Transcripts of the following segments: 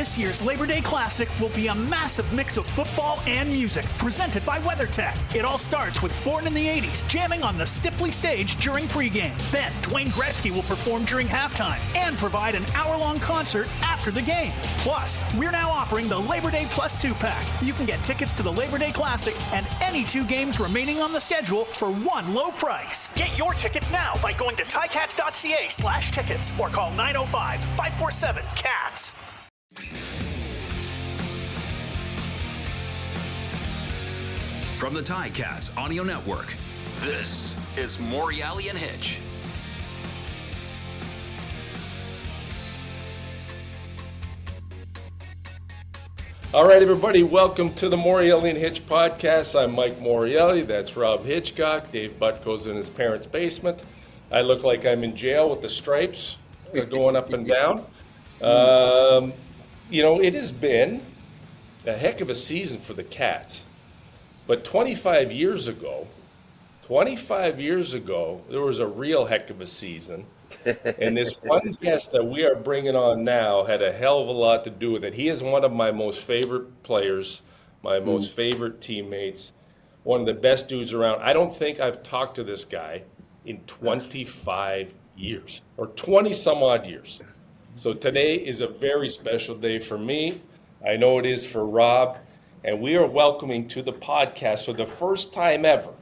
This year's Labor Day Classic will be a massive mix of football and music, presented by WeatherTech. It all starts with Born in the 80s jamming on the Stipley stage during pregame. Then, Dwayne Gretzky will perform during halftime and provide an hour-long concert after the game. Plus, we're now offering the Labor Day Plus 2-pack. You can get tickets to the Labor Day Classic and any 2 games remaining on the schedule for one low price. Get your tickets now by going to ticats.ca/tickets or call 905-547-CATS. From the Ticats Audio Network, this is Morreale and Hitch. All right, everybody, welcome to the Morreale and Hitch podcast. I'm Mike Morreale. That's Rob Hitchcock. Dave Butko's in his parents' basement. I look like I'm in jail with the stripes going up and down. It has been a heck of a season for the Cats. But 25 years ago, there was a real heck of a season. And this one guest that we are bringing on now had a hell of a lot to do with it. He is one of my most favorite players, my most favorite teammates, one of the best dudes around. I don't think I've talked to this guy in 25 years or 20 some odd years. So today is a very special day for me. I know it is for Rob. And we are welcoming to the podcast for the first time ever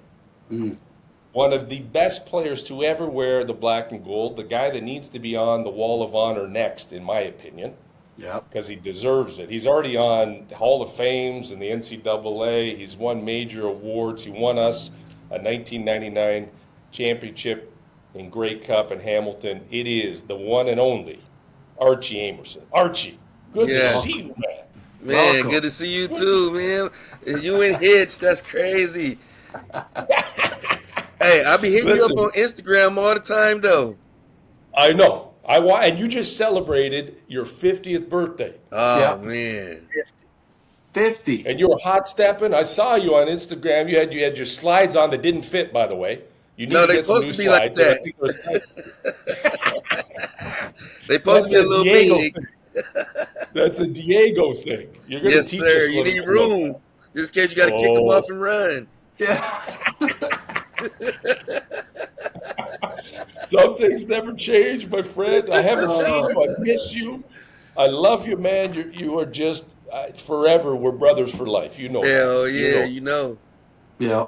one of the best players to ever wear the black and gold, the guy that needs to be on the Wall of Honor next, in my opinion. Yeah. Because he deserves it. He's already on Hall of Fames and the NCAA. He's won major awards. He won us a 1999 championship in Grey Cup in Hamilton. It is the one and only Archie Amerson. Archie, good to see you, man. Man, welcome. Good to see you too, man. You and Hitch, that's crazy. Hey, I be hitting you up on Instagram all the time, though. I know. And you just celebrated your 50th birthday. Oh, man. 50. And you were hot stepping. I saw you on Instagram. You had your slides on that didn't fit, by the way. You need no, to they get some supposed new to be slides. like that. They supposed to be a little big. That's a Diego thing. You're going to teach us. Yes, sir. You need room. Just in case you got to kick them off and run. Yeah. Some things never change, my friend. I haven't seen you. I miss you. I love you, man. You are just forever. We're brothers for life. You know. Hell yeah, you know. Yeah.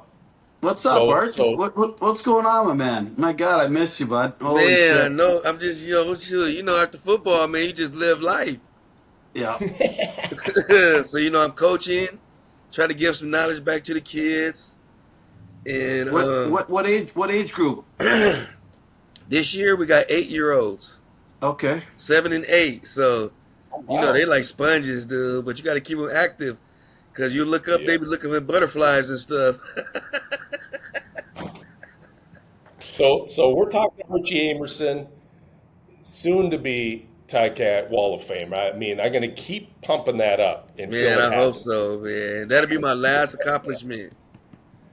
What's up, Art? What's going on, my man? My God, I miss you, bud. Holy shit. No, I'm just, after football, man, you just live life. Yeah. So, I'm coaching, try to give some knowledge back to the kids. And what age group? This year we got 8-year-olds. Okay. 7 and 8. So, they like sponges, dude, but you got to keep them active. Because you look up, they be looking for butterflies and stuff. So we're talking to Archie Amerson, soon to be Ticat Wall of Fame. I mean, I'm going to keep pumping that up until it happens. Hope so, man. That'll be my last accomplishment.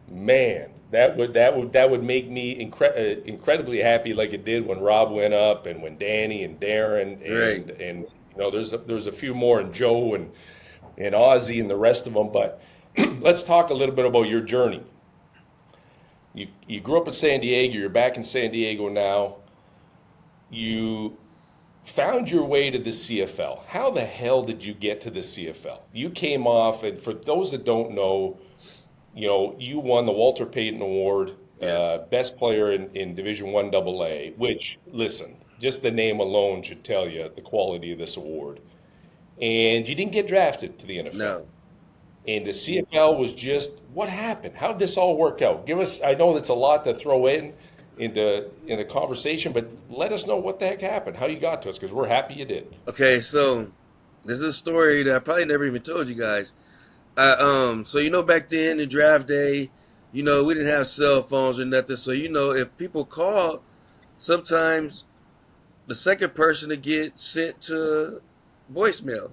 Man, that would make me incredibly happy, like it did when Rob went up, and when Danny and Darren and there's a few more, and Joe and Ozzy and the rest of them. But let's talk a little bit about your journey. You grew up in San Diego. You're back in San Diego now. You found your way to the CFL. How the hell did you get to the CFL? You came off, and for those that don't know, you won the Walter Payton Award, best player in Division I AA, which, listen, just the name alone should tell you the quality of this award. And you didn't get drafted to the NFL. No. And the CFL was just, what happened? How did this all work out? Give us, I know that's a lot to throw into the conversation, but let us know what the heck happened, how you got to us, because we're happy you did. Okay, so this is a story that I probably never even told you guys. So, back then, the draft day, we didn't have cell phones or nothing. So, if people called, sometimes the second person to get sent to voicemail.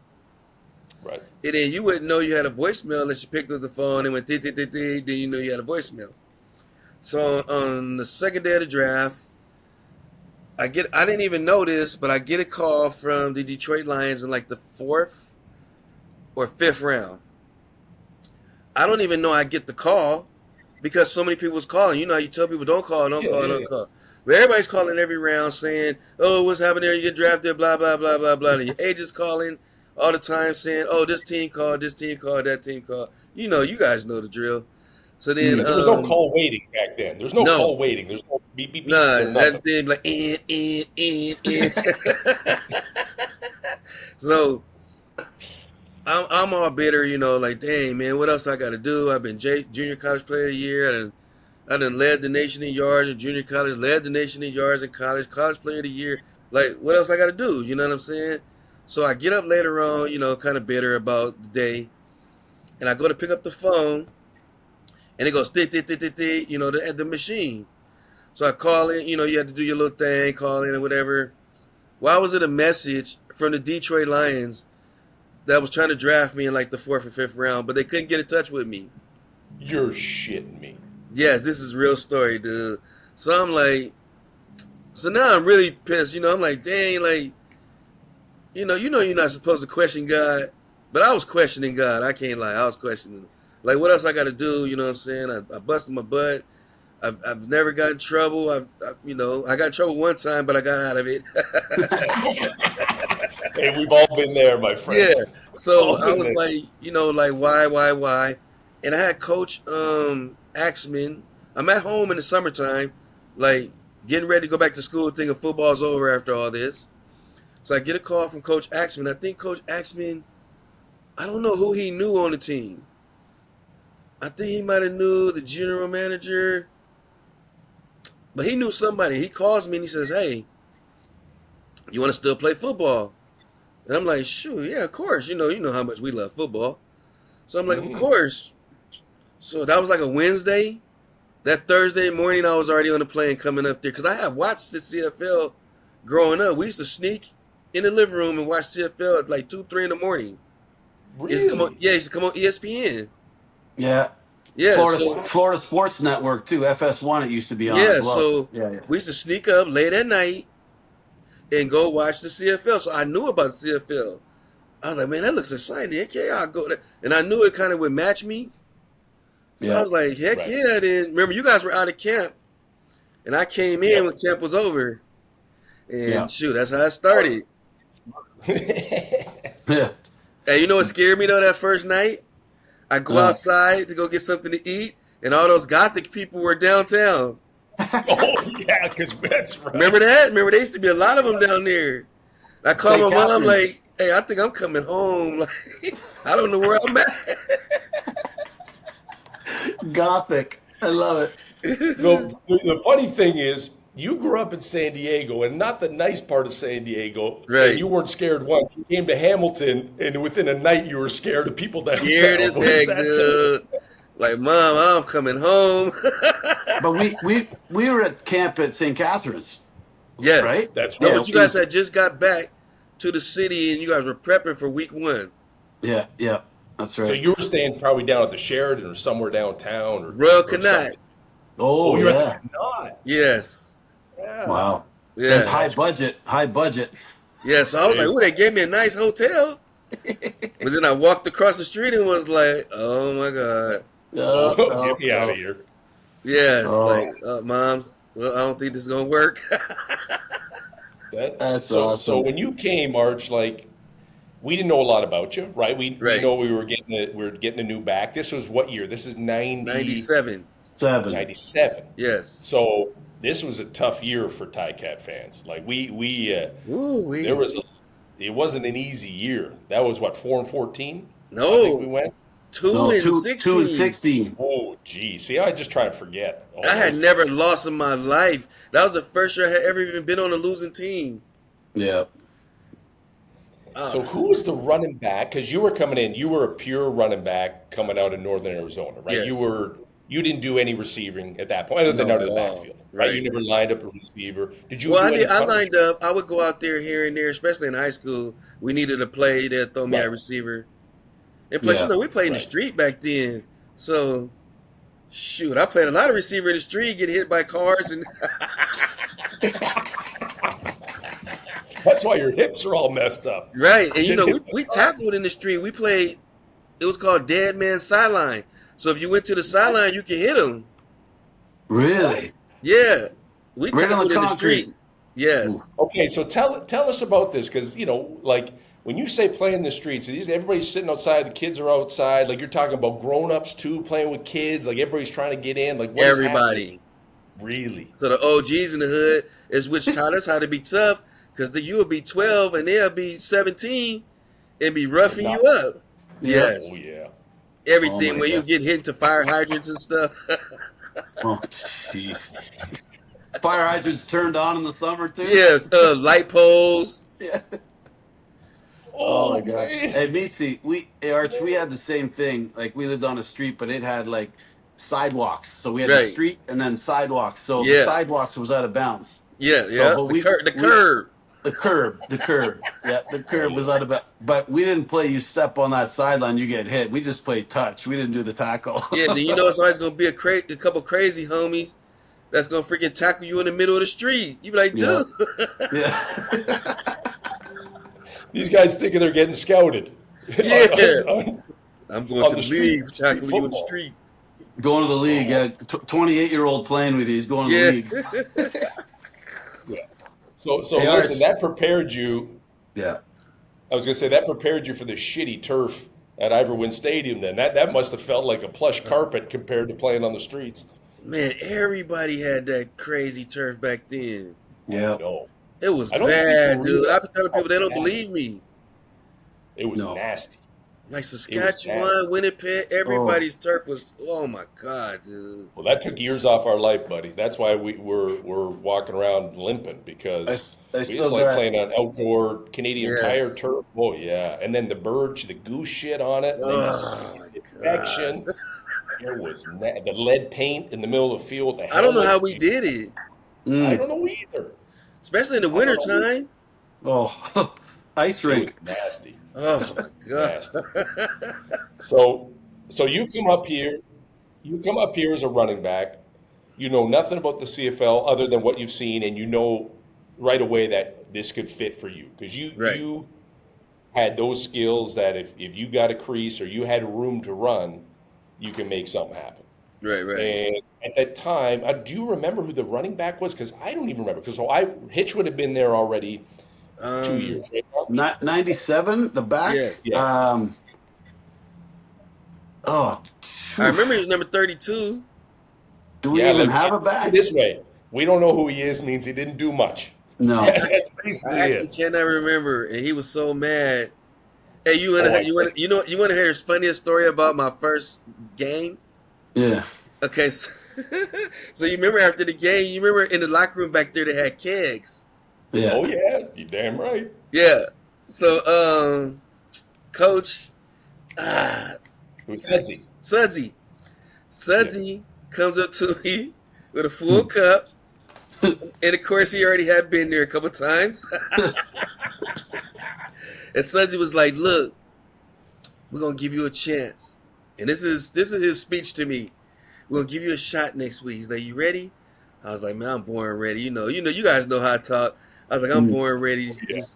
Right. And then you wouldn't know you had a voicemail unless you picked up the phone and went, then you know you had a voicemail. So on the second day of the draft, I didn't even know this, but I get a call from the Detroit Lions in like the fourth or 5th round. I don't even know I get the call because so many people was calling. You know how you tell people don't call. But everybody's calling every round saying, oh, what's happening there? You get drafted, blah, blah, blah, blah, blah. And your agent's calling all the time saying, oh, this team called, that team called. You know, you guys know the drill. So then there was no call waiting back then. There's no call waiting. There's no beep, beep, beep. Nah, that thing like, So I'm all bitter, you know, like, dang, man, what else I got to do? I've been junior college player of the year. I done led the nation in yards in junior college, led the nation in yards in college player of the year. Like, what else I got to do? You know what I'm saying? So I get up later on, you know, kind of bitter about the day. And I go to pick up the phone, and it goes, you know, at the machine. So I call in, you know, you had to do your little thing, call in or whatever. Why was it a message from the Detroit Lions that was trying to draft me in like the 4th or 5th round, but they couldn't get in touch with me? You're shitting me. Yes, this is a real story, dude. So I'm like, so now I'm really pissed. You know, I'm like, dang, like, you know, you're not supposed to question God, but I was questioning God. I can't lie. I was questioning. Like, what else I got to do? You know what I'm saying? I busted my butt. I've never got in trouble. You know, I got in trouble one time, but I got out of it. Hey, we've all been there, my friend. Yeah. So I was like, you know, like, why? And I had Coach Axman. I'm at home in the summertime, like, getting ready to go back to school, thinking football's over after all this. So I get a call from Coach Axman. I think Coach Axman, I don't know who he knew on the team. I think he might have knew the general manager, but he knew somebody. He calls me and he says, hey, you want to still play football? And I'm like, sure, yeah, of course. You know how much we love football. So I'm like, of course. So that was like a Wednesday. That Thursday morning, I was already on the plane coming up there because I had watched the CFL growing up. We used to sneak in the living room and watch CFL at like 2, 3 in the morning. Really? It used to come on ESPN. Yeah. Florida Sports Network, too. FS1 it used to be on as well. So we used to sneak up late at night and go watch the CFL. So I knew about the CFL. I was like, man, that looks exciting. Heck yeah, I'll go there. And I knew it kind of would match me. So I was like, heck yeah. Then remember, you guys were out of camp. And I came in when camp was over. And shoot, that's how I started. Yeah. Hey, you know what scared me, though, that first night? I go outside to go get something to eat, and all those Gothic people were downtown. Oh, yeah, because that's right. Remember that? Remember, there used to be a lot of them down there. I called my mom, like, hey, I think I'm coming home. Like, I don't know where I'm at. Gothic. I love it. The funny thing is, you grew up in San Diego, and not the nice part of San Diego. Right. And you weren't scared once. You came to Hamilton, and within a night, you were scared of people downtown. Scared as heck, dude. Like, Mom, I'm coming home. But we were at camp at St. Catharines. Yes. Right? That's right. But you guys had just got back to the city, and you guys were prepping for week 1. Yeah. That's right. So you were staying probably down at the Sheraton or somewhere downtown. Or Royal Canal. Oh, you're yeah. at the Canal. Yes. Yeah. Wow. Yeah. That's high budget. Yeah, so I was like, ooh, they gave me a nice hotel. But then I walked across the street and was like, oh, my God. Get me out of here. Yeah, it's like, Moms, well, I don't think this is going to work. That's awesome. So when you came, Arch, like, we didn't know a lot about you, right? We know we were getting a new back. This was what year? This is 97. 97. Yes. So this was a tough year for Ticats fans. Like it wasn't an easy year. That was what, 4-14? No, I think we went 2-16. 2-16. Oh, geez. See, I just try and forget. I had never lost in my life. That was the first year I had ever even been on a losing team. Yeah. So who was the running back? Because you were coming in, you were a pure running back coming out of Northern Arizona, right? Yes. You didn't do any receiving at that point, other than out of the backfield, right? You never lined up a receiver. Did you? Well, I lined up. I would go out there here and there, especially in high school. We needed a play. They'd throw me at receiver. And plus, we played in the street back then. So, shoot, I played a lot of receiver in the street, get hit by cars. And that's why your hips are all messed up. Right. And, we tackled in the street. We played It was called Dead Man Sideline. So if you went to the sideline, you could hit them. Really? Yeah, we Right on tackled the in the concrete. street. Yes. Okay, so tell us about this, because like when you say play in the streets, everybody's sitting outside, the kids are outside. Like you're talking about grown-ups too, playing with kids. Like everybody's trying to get in. Like what is happening? Everybody. Really? So the OGs in the hood is which taught us how to be tough, because you will be 12 and they'll be 17 and be roughing you up. Yeah. Yes. Oh yeah. Everything Oh, my when you God. get hit into fire hydrants and stuff. Oh, jeez. Fire hydrants turned on in the summer too. Yeah, light poles. Yeah. Oh Oh my God. man. Hey, Mitzi, Arch, we had the same thing. Like we lived on a street, but it had like sidewalks. So we had the Right. street and then sidewalks. So the Yeah. sidewalks was out of bounds. Yeah. So, Yeah. but The we curb. The we curb. the curb. Yeah, the curb Right. was out of bounds. But we didn't play. You step on that sideline, you get hit. We just played touch. We didn't do the tackle. Yeah. Then you know it's always gonna be a couple crazy homies that's gonna freaking tackle you in the middle of the street. You be like, Yeah. dude. Yeah. These guys thinking they're getting scouted. Yeah. on- I'm going on to the the street- league, tackling street you in the football. street. Going to the league. Yeah. 28-year-old playing with you. He's going to the Yeah. league. Yeah. So Hey, listen, Arch. that prepared you. Yeah. I was gonna say that prepared you for the shitty turf at Iverwin Stadium. Then that must have felt like a plush carpet compared to playing on the streets. Man, everybody had that crazy turf back then. Yeah. No, It was I don't think bad, people dude. realize I've been telling people they don't how bad believe me. it was No. nasty. Like bad. Saskatchewan, Winnipeg, everybody's turf was, oh my God, dude. Well, that took years off our life, buddy. That's why we're walking around limping, because I we still just like got- playing on outdoor Canadian Yes. Tire turf. Oh yeah, and then the birch, the goose shit on it, and then Oh my infection. God. It was the lead paint in the middle of the field. The I don't know how helmet. we did it, I Mm. don't know either. especially in the I don't know. wintertime. Oh, ice It was rink. nasty. Oh my God. So you come up here. You come up here as a running back. You know nothing about the CFL other than what you've seen, and you know right away that this could fit for you, because Right. you had those skills that if you got a crease or you had room to run, you can make something happen. Right, right. And at that time, do you remember who the running back was? Because I don't even remember. Because Hitch would have been there already 2 years, right? 97, the back. Yes. Yeah. Oh, I remember he was number 32. do we Yeah, even let- have a put it back? this way, we don't know who he is means he didn't do much. No. That's I basically actually it. cannot remember, and he was so mad. Hey, you want Oh, I to you want to hear his funniest story about my first game? Yeah. Okay, so, so you remember after the game, you remember in the locker room back there they had kegs. Yeah. Oh yeah, you damn right. Yeah. So coach Who's Sudsy? Sudsy comes up to me with a full cup. And of course he already had been there a couple times. And Sudsy was like, "Look, we're gonna give you a chance." And this is his speech to me. "We're gonna give you a shot next week." He's like, "You ready?" I was like, "Man, I'm born ready. You guys know how I talk." I was like, "I'm born ready.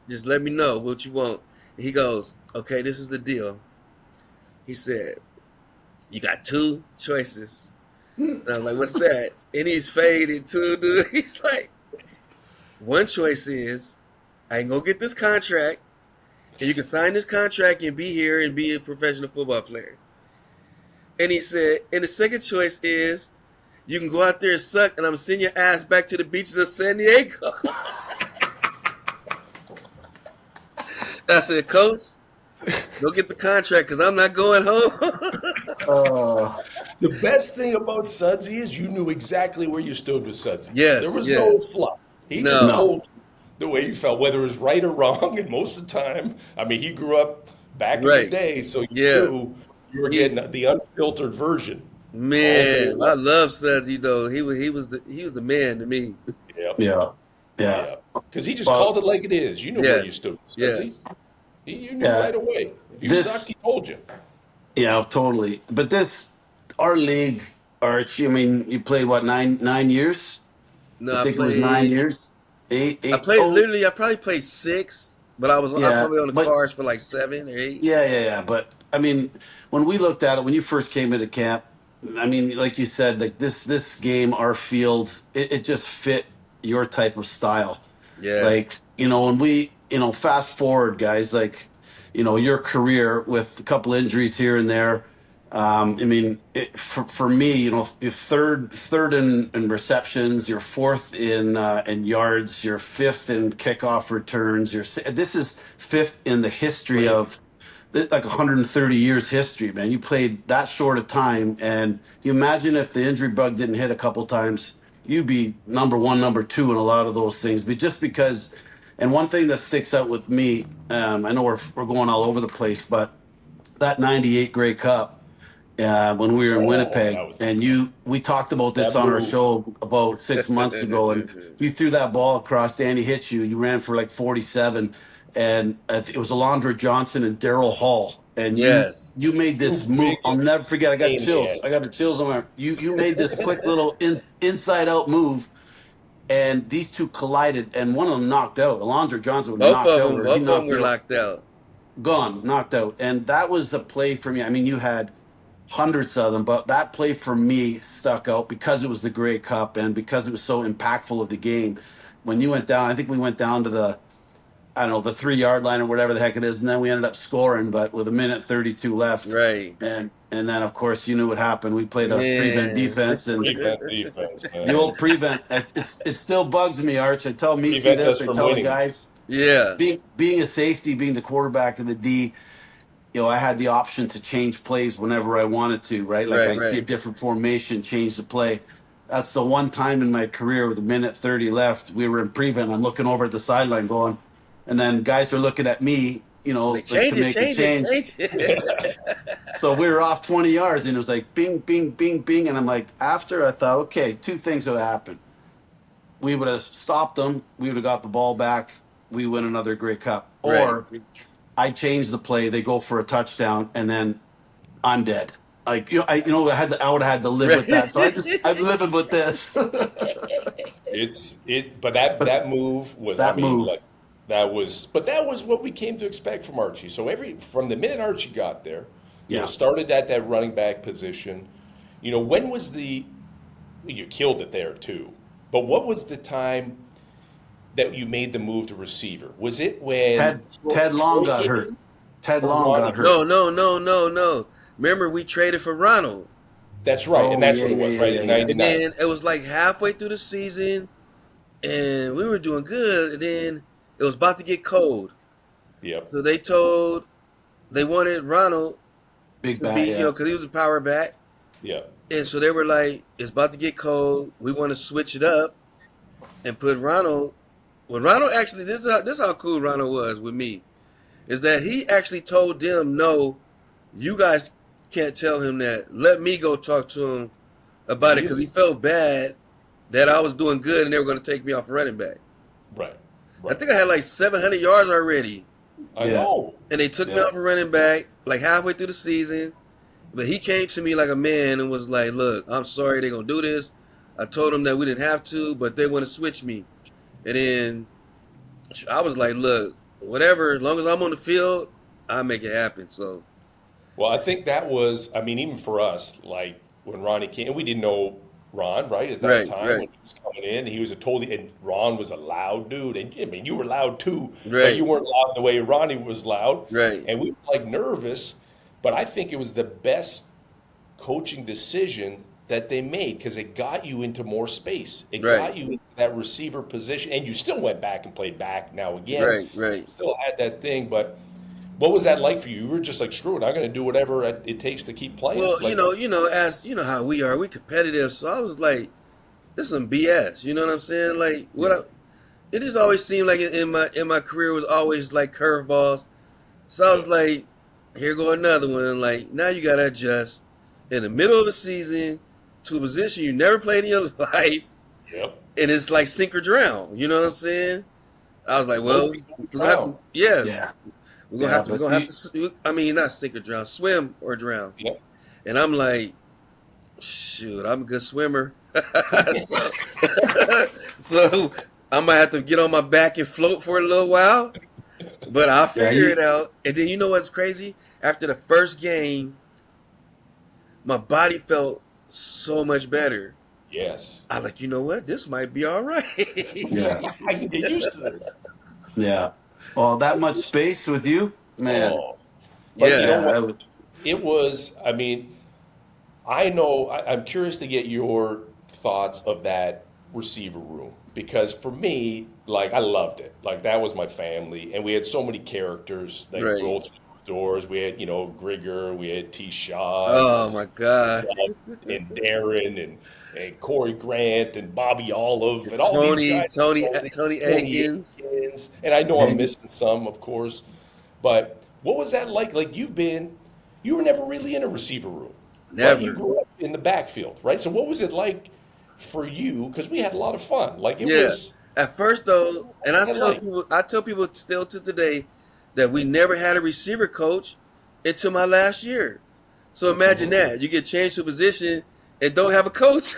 Just let me know what you want." And he goes, "Okay, this is the deal." He said, "You got two choices." And I was like, "What's that?" And he's faded too, dude. He's like, "One choice is I can go get this contract, and you can sign this contract and be here and be a professional football player." And he said, and the second choice is you can go out there and suck, and I'm sending your ass back to the beaches of San Diego. I said, "Coach, go get the contract because I'm not going home." The best thing about Sudsy is you knew exactly where you stood with Sudsy. Yes, There was yes. no fluff. He No. just told you the way he felt, whether it was right or wrong, and most of the time, I mean, he grew up back in the Right. day, so you Yeah. knew you were getting the unfiltered version. Man, Oh, I love Sudsy though. He was the man to me. Yep. Yeah. Yeah. Yeah. Because he just Well- called it like it is. You knew where you Yes. stood with Sudsy. Yes. You knew Yeah. right away. If you This- sucked, he told you. Yeah, totally. But our league, Archie, I mean, you played what, nine years? No, I think it was 9 years. Eight. I played literally. I probably played 6. But I was Yeah, probably on the but cards for like 7 or 8. yeah. But I mean, when we looked at it, when you first came into camp, I mean, like you said, like this game, our field, it just fit your type of style. Like, Yes. when fast forward, guys, like, your career with a couple injuries here and there. I mean, for me, you're third in receptions, you're fourth in yards, you're fifth in kickoff returns. This is fifth in the history Right. of like 130 years history, man. You played that short a time, and you imagine if the injury bug didn't hit a couple times, you'd be number one, number two in a lot of those things. But just because, and one thing that sticks out with me, I know we're going all over the place, but that '98 Grey Cup, when we were in Oh, Winnipeg, that was and we talked about this that on our move. show about 6 months ago, and you threw that ball across. Danny hit you ran for like 47, and it was Alondra Johnson and Daryl Hall, and Yes. you made this Two move. I'll big never forget. I got chills. maniacs. I got the chills on my. You made this quick little inside out move, and these two collided, and one of them knocked out. Alondra Johnson knocked out, or Both he of them knocked were her locked out. gone, knocked out, and that was a play for me. I mean, you had hundreds of them, but that play for me stuck out because it was the Grey Cup and because it was so impactful of the game. When you went down, I think we went down to I don't know, the 3 yard line or whatever the heck it is, and then we ended up scoring, but with a minute 32 left, Right. and then of course you knew what happened. We played a prevent Man. defense, and Prevent defense, the man. old prevent, it still bugs me, Arch. I tell Meetsy Prevent this, us I from tell the winning. guys, Yeah. being a safety, being the quarterback of the D, I had the option to change plays whenever I wanted to, right? Like I see a Right. different formation, change the play. That's the one time in my career with a minute 30 left, we were in prevent. I'm looking over at the sideline going, and then guys are looking at me, Like, like to change make the change. it. So we were off 20 yards and it was like bing, bing, bing, bing. And I'm like, after I thought, okay, two things would have happened. We would have stopped them. We would have got the ball back. We win another Grey Cup. Right. Or I change the play, they go for a touchdown, and then I'm dead. Like I would have had to live with that. So I'm living with this. But that move was, I That mean, move. like that was what we came to expect from Archie. So from the minute Archie got there, Yeah. started at that running back position. When was you killed it there too, but what was the time that you made the move to receiver? Was it when Ted Long got hurt. Ted Long got hurt. No. Remember, we traded for Ronald. That's right, and that's yeah, what it was, yeah, right? yeah, In yeah. And 99. then it was like halfway through the season, and we were doing good. And then it was about to get cold. Yep. So they wanted Ronald Big to bat, be, yeah. because he was a power back. Yep. And so they were like, it's about to get cold. We want to switch it up and put Ronald. When Ronald actually, this is how cool Ronald was with me, is that he actually told them, no, you guys can't tell him that. Let me go talk to him about it, because he felt bad that I was doing good and they were going to take me off running back. Right. I think I had like 700 yards already. I know. And they took me off a running back like halfway through the season. But he came to me like a man and was like, look, I'm sorry they're going to do this. I told them that we didn't have to, but they want to switch me. And then I was like, look, whatever, as long as I'm on the field, I'll make it happen. So, Well, I think that was, I mean, even for us, like when Ronnie came, we didn't know Ron, right, at that time when he was coming in. He was and Ron was a loud dude. And I mean, you were loud too, but you weren't loud the way Ronnie was loud. Right. And we were like nervous, but I think it was the best coaching decision that they made because it got you into more space. It got you into that receiver position, and you still went back and played back now again. Right. Still had that thing, but what was that like for you? You were just like, screw it, I'm going to do whatever it takes to keep playing. Well, like, as you know how we are, we competitive. So I was like, this is some BS. You know what I'm saying? Like, it just always seemed like in my career was always like curveballs. So I was like, here go another one. Like, now you got to adjust in the middle of the season to a position you never played in your life. Yep. And it's like sink or drown. You know what I'm saying? I was like, well, we're going to have to, I mean, not sink or drown, swim or drown. Yep. And I'm like, shoot, I'm a good swimmer. so I might have to get on my back and float for a little while. But I'll Yeah, figure it out. And then you know what's crazy? After the first game, my body felt so much better. Yes. I like, you know what? This might be all right. yeah, I can get used to this. yeah. Well, that much space with you, man. Oh, but you know Yeah. Yeah, what? It was, I mean, I know, I'm curious to get your thoughts of that receiver room because for me, like, I loved it. Like, that was my family, and we had so many characters that Right. rolled through the doors. We had, Grigger, we had T. Shaw, and Oh my God. myself, and Darren, and Corey Grant, and Bobby Olive, and all these guys. Tony Tony Aikens. Aikens. And I know I'm missing some, of course, but what was that like? Like, you were never really in a receiver room. Right? You Never. grew up in the backfield, right? So what was it like for you? Because we had a lot of fun. Like it Yeah. was. At first though, and I like. I tell people still to today that we never had a receiver coach until my last year. So imagine that. You get changed to a position and don't have a coach.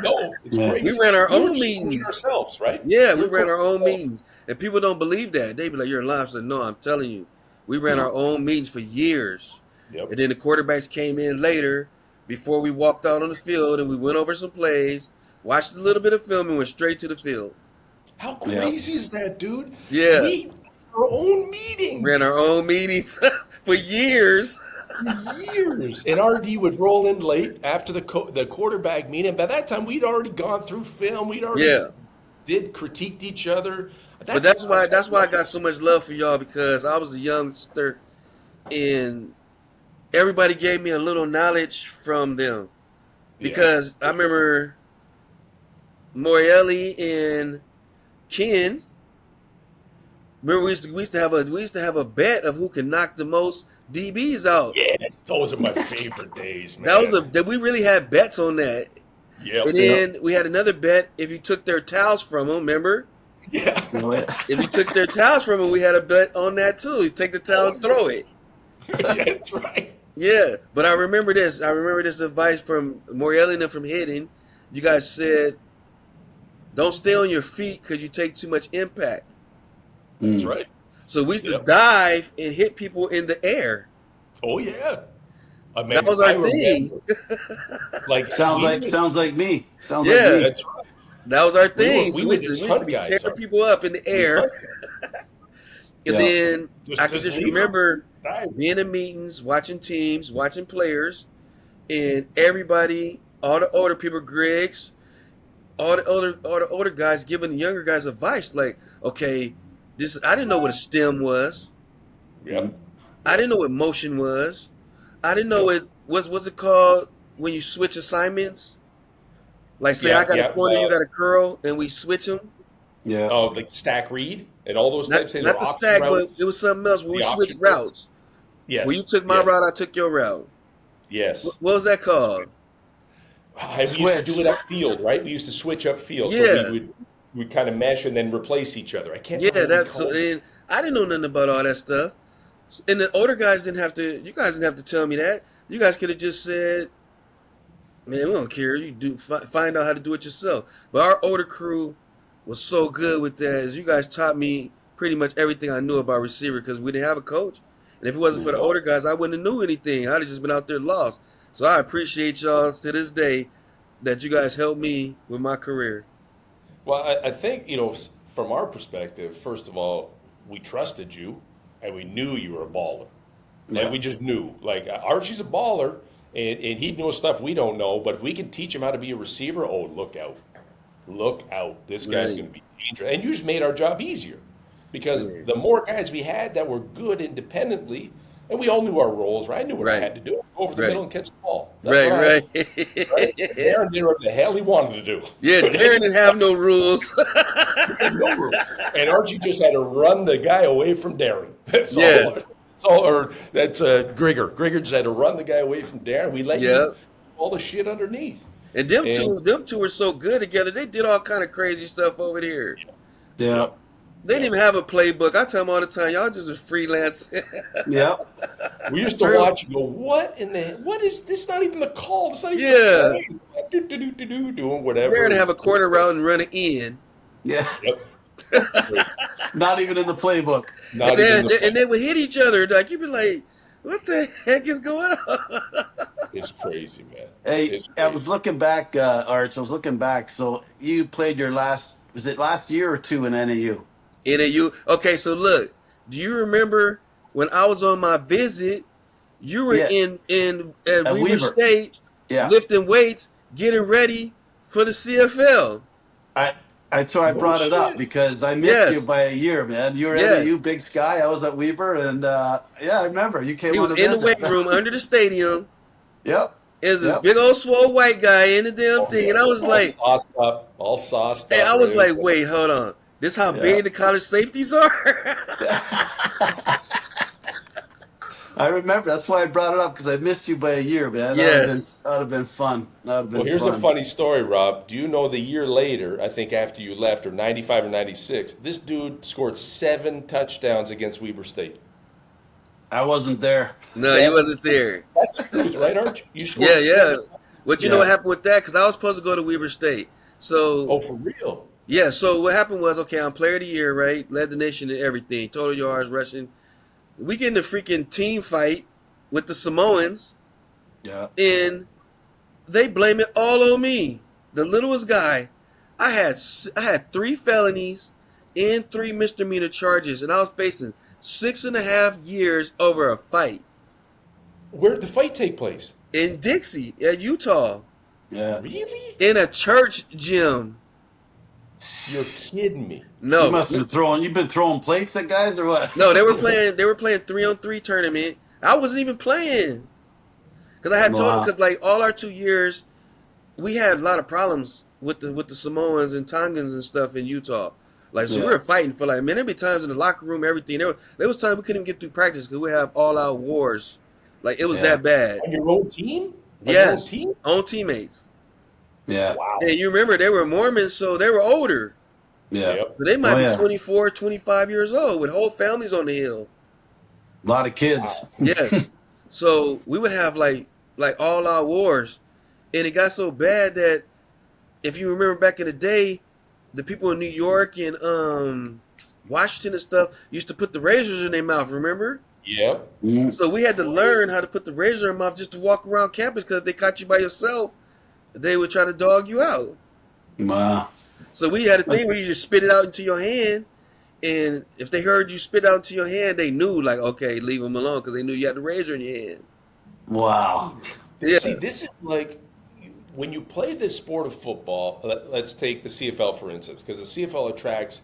No, it's Yeah. crazy. We ran our We were own just meetings. ourselves, right? Yeah, we were ran our own coaching meetings. And people don't believe that. They be like, you're lying. I said, no, I'm telling you. We ran our own meetings for years. Yep. And then the quarterbacks came in later before we walked out on the field and we went over some plays, watched a little bit of film and went straight to the field. How crazy is that, dude? Yeah. We ran our own meetings. Ran our own meetings for years. years. And RD would roll in late after the quarterback meeting. By that time, we'd already gone through film. We'd already critiqued each other. But that's why I got so much love for y'all, because I was a youngster and everybody gave me a little knowledge from them. Because I remember Morreale and Ken. Remember, we used to have a bet of who can knock the most DBs out. Yes, those are my favorite days, man. We really had bets on that. Yep. And then we had another bet if you took their towels from them. Remember? Yeah. If you took their towels from them, we had a bet on that too. You take the towel and throw it. Yeah, that's right. Yeah, but I remember this. I remember this advice from Morreale and them from Hitting. You guys said, don't stay on your feet because you take too much impact. That's right. So we used to dive and hit people in the air. Oh yeah. I mean, That was our thing. Like sounds like me. Sounds like me. That's right. That was our thing. We used to be tearing people up in the air. And then I can just remember being in meetings, watching teams, watching players, and everybody, all the older people, Griggs, all the older guys giving the younger guys advice like, okay, I didn't know what a stem was. Yep. I didn't know what motion was. I didn't know what's it called when you switch assignments? Like say I got a corner, you got a curl, and we switch them. Yeah. Oh, like stack read and all those types. Not the stack, but it was something else where we switched routes. Yes. When you took my route, I took your route. Yes. What was that called? We used to do it upfield, right? We used to switch upfield. Yeah. So we'd kind of mesh and then replace each other. I can't. Yeah, and I didn't know nothing about all that stuff. And the older guys didn't have to. You guys didn't have to tell me that. You guys could have just said, "Man, we don't care. You find out how to do it yourself." But our older crew was so good with that. As you guys taught me pretty much everything I knew about receiver because we didn't have a coach. And if it wasn't for the older guys, I wouldn't have knew anything. I'd have just been out there lost. So I appreciate y'all to this day that you guys helped me with my career. Well, I think, from our perspective, first of all, we trusted you and we knew you were a baller. Yeah. And we just knew. Like, Archie's a baller and he knows stuff we don't know, but if we can teach him how to be a receiver, look out. Look out. This guy's going to be dangerous. And you just made our job easier because the more guys we had that were good independently, and we all knew our roles, right? I knew what I had to do. Go over the middle and catch the ball. That's right. Darren did what the hell he wanted to do. Yeah, Darren didn't have no rules. No rules. And Archie just had to run the guy away from Darren. That's that's Grigger. Grigger just had to run the guy away from Darren. We let you do all the shit underneath. And them two were so good together. They did all kind of crazy stuff over here. Yeah. They didn't even have a playbook. I tell them all the time, y'all just a freelance. Yeah. We used to watch and go, what is this? Not even the call. It's not even the play. Doing whatever. Darren have a quarter route and run it in. Yeah. Yep. Not even in the playbook. Not And then, even the and they would hit each other. Like you'd be like, "What the heck is going on?" It's crazy, man. Hey, It's I crazy. was looking back, Arch. I was looking back. So you played your was it last year or two in NAU? NAU. Okay, so look, do you remember when I was on my visit? You were Yeah, in at Weber Weaver. State Yeah. lifting weights, getting ready for the CFL. I so I No brought it up shit. because I missed you Yes, by a year, man. You were NAU yes. Big Sky. I was at Weber, and yeah, I remember you came He on was a in the visit. weight room under the stadium. Yep, Is this yep. big old swole white guy in the damn Oh, thing, yeah. and I was like, All sauced hey, up, I was ready to like, go. wait, hold on. This how Yeah. big the college safeties are? I remember. That's why I brought it up because I missed you by a year, man. Yes. That would have been fun. That would have Well, been here's a fun. funny story, Rob. Do you know the year later, I think after you left, or 95 or 96, this dude scored 7 touchdowns against Weber State. I wasn't there. No, he 7. wasn't there. That's the truth, right, Arch? You Yeah, scored yeah. 7. But you know what Yeah. happened with that? Because I was supposed to go to Weber State. So Oh, for real? yeah, so what happened was, okay, I'm player of the year, right? Led the nation in everything, total yards, rushing. We get in a freaking team fight with the Samoans, Yeah. and they blame it all on me, the littlest guy. I had 3 felonies and 3 misdemeanor charges, and I was facing 6.5 years over a fight Where did the fight take place? in Dixie, at Utah, Yeah. Really? in a church gym. You're kidding me. You No, must have been throwing. You've been throwing plates at guys or what? no, they were playing. They were playing 3-on-3 tournament. I wasn't even playing because I had told them, Wow. because like all our 2 years, we had a lot of problems with the Samoans and Tongans and stuff in Utah. Like, so we Yeah. were fighting for like, man, there'd be times in the locker room, everything. There was times we couldn't even get through practice because we have all out wars. Like, it was Yeah. that bad. On your own team? On your own Yes, team? on teammates. Yeah. Wow. And you remember they were Mormons, so they were older. Yeah. Yep. So they might Oh, be yeah. 24, 25 years old with whole families on the hill. A lot of kids. Yes. So we would have like all out wars. And it got so bad that if you remember back in the day, the people in New York and Washington and stuff used to put the razors in their mouth, remember? Yep. Mm. So we had to learn how to put the razor in their mouth just to walk around campus, because if they caught you by yourself, they would try to dog you out. Wow. So we had a thing where you just spit it out into your hand, and if they heard you spit out into your hand, they knew, like, okay, leave them alone, because they knew you had the razor in your hand. Wow. Yeah. See, this is like when you play this sport of football. Let's take the CFL for instance, because the CFL attracts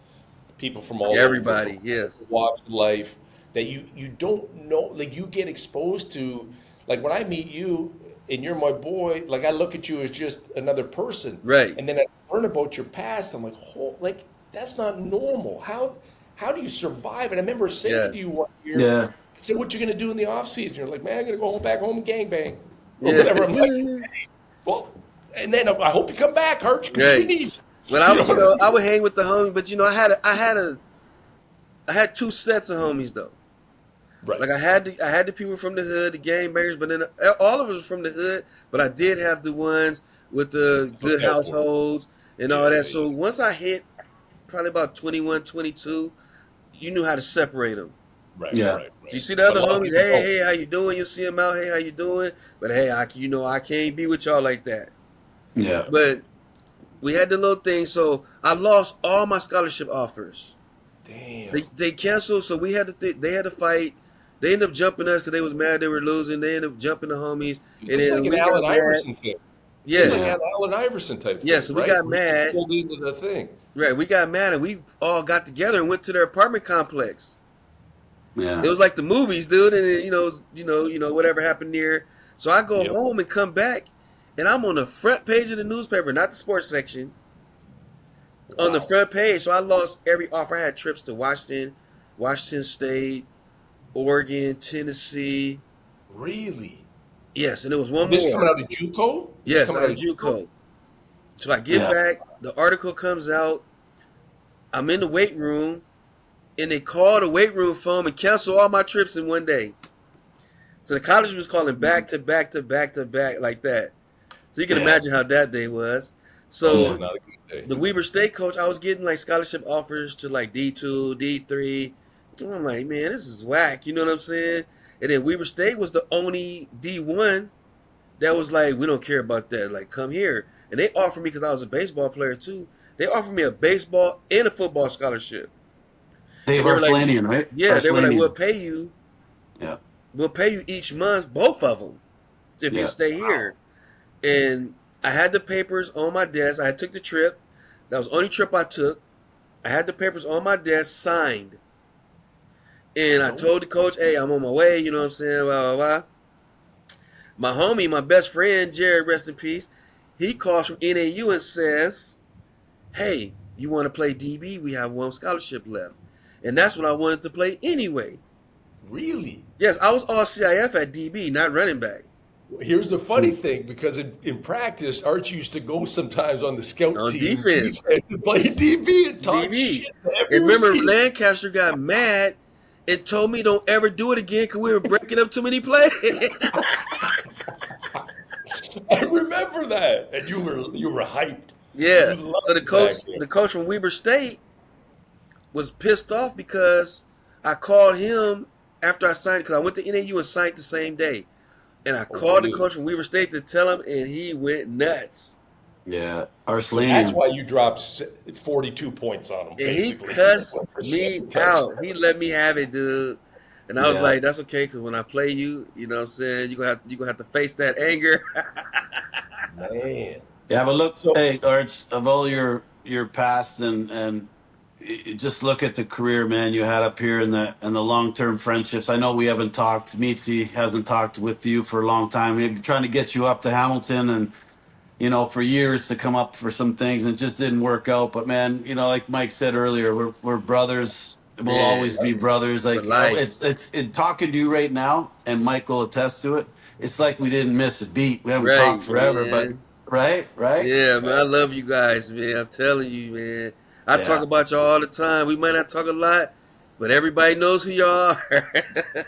people from all Everybody, over, from yes. walks of life that you don't know. Like you get exposed to. Like when I meet you and you're my boy, like I look at you as just another person, Right. And then I learn about your past. I'm like, like that's not normal. How do you survive? And I remember saying Yes. to you one year, Yeah. I said, what you gonna do in the off season? You're like, man, I'm gonna go back home and gangbang or Yeah. whatever. I'm like, well, and then I hope you come back, Arch, because we Right. need. But I would hang with the homies, but I had 2 sets of homies though. Right. Like I had the people from the hood, the gangbangers, but then all of us was from the hood. But I did have the ones with the good Okay. households and all Yeah, that. yeah, So once I hit probably about 21, 22, you knew how to separate them. Right. Yeah. Right. You see the other A lot of homies, people don't. hey, how you doing? You see them out, hey, how you doing? But hey, I can't be with y'all like that. Yeah. But we had the little thing, so I lost all my scholarship offers. Damn. They canceled, so we had to. They had to fight. They ended up jumping us because they was mad they were losing. They ended up jumping the homies, and It's then like an we got Allen mad. Iverson thing. Yes, It's like an Allen Iverson type thing. Yeah, so we right? got Where you mad. pulled into the thing. right. We got mad, and we all got together and went to their apartment complex. Yeah. It was like the movies, dude, and it, whatever happened there. So I go Yep. home and come back, and I'm on the front page of the newspaper, not the sports section. On the Wow. front page, so I lost every offer. I had trips to Washington State, Oregon, Tennessee. Really? Yes, and there was one This more. coming out of JUCO? This Yes, coming out of JUCO. So I get Yeah. back, the article comes out. I'm in the weight room, and they call the weight room phone and cancel all my trips in one day. So the college was calling back to back to back to back like that. So you can Yeah. imagine how that day was. Oh, So not a good day. the Weber State coach, I was getting like scholarship offers to like D2, D3. I'm like, man, this is whack. You know what I'm saying? And then Weber State was the only D1 that was like, we don't care about that. Like, come here. And they offered me, because I was a baseball player too, they offered me a baseball and a football scholarship. Dave And they were like, Arslanian, right? yeah, they were like, Arslanian. we'll pay you each month, both of them, if you Yeah. stay here. And I had the papers on my desk. I took the trip. That was the only trip I took. I had the papers on my desk signed. And I told the coach, hey, I'm on my way, you know what I'm saying, blah, blah, blah. My homie, my best friend, Jared, rest in peace, he calls from NAU and says, hey, you want to play DB? We have one scholarship left. And that's what I wanted to play anyway. Really? Yes, I was all CIF at DB, not running back. Here's the funny thing, because in practice, Archie used to go sometimes on the scout On team defense. and play DB and talk DB. shit to every And remember, receiver. Lancaster got mad and told me don't ever do it again because we were breaking up too many plays. I remember that, and you were hyped. Yeah. You loved So it back then. the coach from Weber State was pissed off because I called him after I signed, because I went to NAU and signed the same day. And I called the really? coach from Weber State to tell him, and he went nuts. Yeah. So Arslanian. that's why you dropped 42 points on him, And basically. he cussed For me 7 out. touchdowns. He let me have it, dude. And I was Yeah. like, that's okay, because when I play you, you know what I'm saying, you're gonna have to face that anger. Man. Yeah, but look, So- hey, Arch, of all your past and just look at the career, man, you had up here in the long term friendships. I know we haven't talked. Mitzi hasn't talked with you for a long time. We've been trying to get you up to Hamilton, and for years to come up for some things, and it just didn't work out. But man, like Mike said earlier, we're brothers. We'll Man, always be brothers. Like for life. it's talking to you right now, and Mike will attest to it. It's like we didn't miss a beat. We haven't Right, talked forever, man. but right. Yeah, man, I love you guys, man. I'm telling you, man. I Yeah. talk about y'all all the time. We might not talk a lot, but everybody knows who y'all are.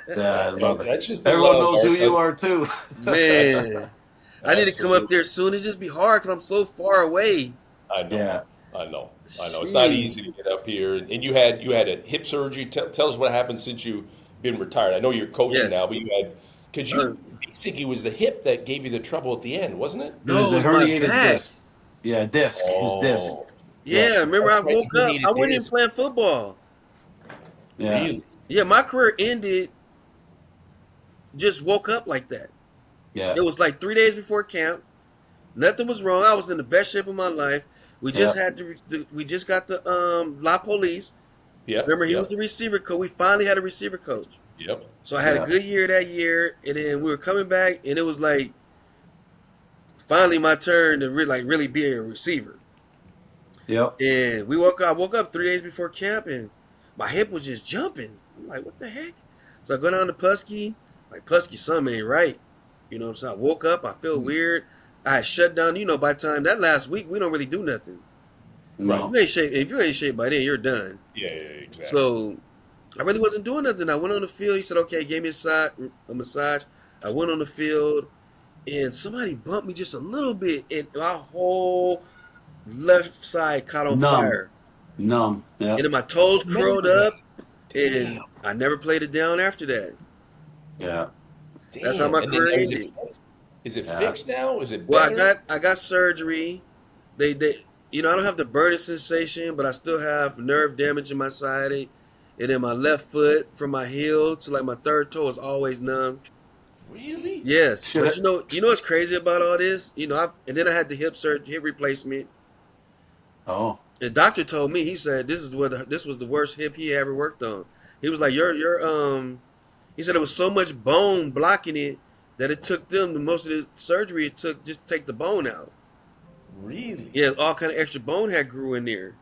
Yeah, I love it. That's just the Everyone love, knows who Art. you are too. Man, I need to come up Absolutely. there soon. It's just be hard because I'm so far away. I know. Yeah. I know. It's not easy to get up here. And you had a hip surgery. Tell us what happened since you've been retired. I know you're coaching Yes. now, but because you basically it was the hip that gave you the trouble at the end, wasn't it? It was No, a it's my herniated back. disc. Yeah, disc. His disc. Oh, Yeah, remember That's I right, woke you up. needed I wasn't even this. playing football. Yeah. really? Yeah, my career ended. Just woke up like that. Yeah. It was like 3 days before camp. Nothing was wrong. I was in the best shape of my life. We just we just got the La Police. Yeah. Remember, he was the receiver coach. We finally had a receiver coach. Yep. So I had Yeah. a good year that year, and then we were coming back, and it was like finally my turn to really be a receiver. Yep. And I woke up 3 days before camp, and my hip was just jumping. I'm like, what the heck? So I go down to Pusky, like Pusky, something ain't right. You know what I'm saying? I woke up, I feel weird. I had shut down. By the time that last week, we don't really do nothing. No. If you ain't shaped by then, you're done. Yeah, exactly. So I really wasn't doing nothing. I went on the field. He said, okay, gave me a massage. I went on the field, and somebody bumped me just a little bit, and my whole left side caught on fire. Numb. Yeah. And then my toes curled up, Damn. and I never played it down after that. Yeah. That's how my And then career is ended. Is it Yeah. fixed now? Is it Well, better? I got surgery. They I don't have the burning sensation, but I still have nerve damage in my side. And then my left foot from my heel to like my third toe is always numb. Really? Yes, Should but I- you know what's crazy about all this? And then I had the hip replacement. Oh. The doctor told me, he said this was the worst hip he ever worked on. He was like, he said it was so much bone blocking it that it took them the most of the surgery it took just to take the bone out. Really? Yeah, all kind of extra bone had grew in there.